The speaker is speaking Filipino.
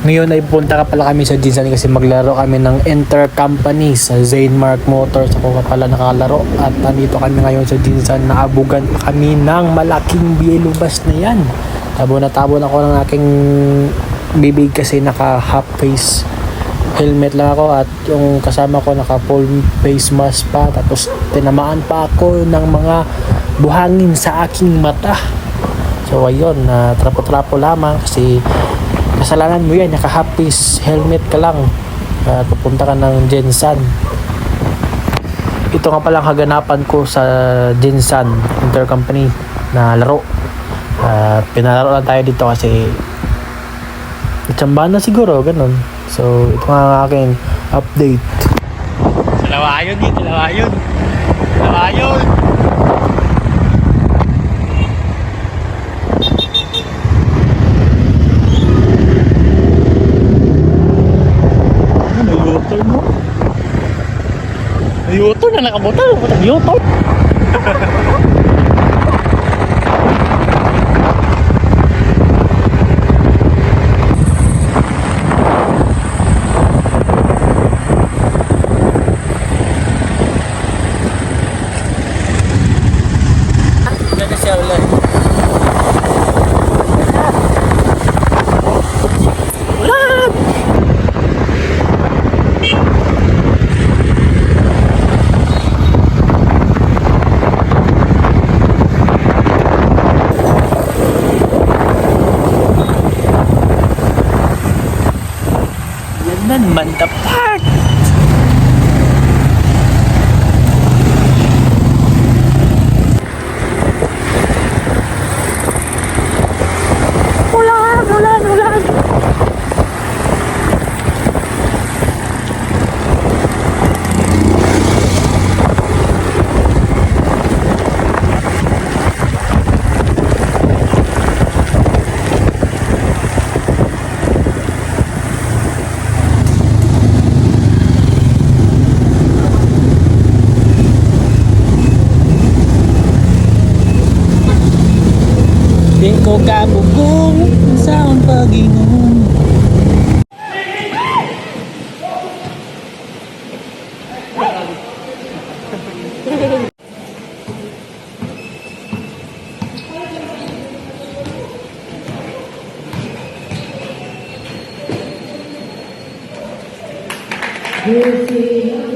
Ngayon ay pupunta ka pala kami sa Jinsan kasi maglaro kami ng inter-company sa Zanemark Motors. Ako ka pala nakalaro at nandito kami ngayon sa Jinsan. Naabugan pa kami ng malaking bielubas na yan. Tabo na ako ng aking bibig kasi naka half face helmet lang ako at yung kasama ko naka full face mask pa. Tapos tinamaan pa ako ng mga buhangin sa aking mata. So ayun, trapo-trapo lamang kasi kasalanan mo yan, naka half face helmet ka lang at pupunta ka ng Jinsan. Ito nga palang kaganapan ko sa Jinsan Intercompany na laro. Pinalaro lang tayo dito kasi tsamba na siguro, ganun. So ito nga ang aking update. Salawayon dito, salawayon. Salawayon. U-turn na nakabutan. U-turn. Ganda siya ulit. Ulan! Man the park. Ulan. Di ko kabugong sa ang pag-inom. You see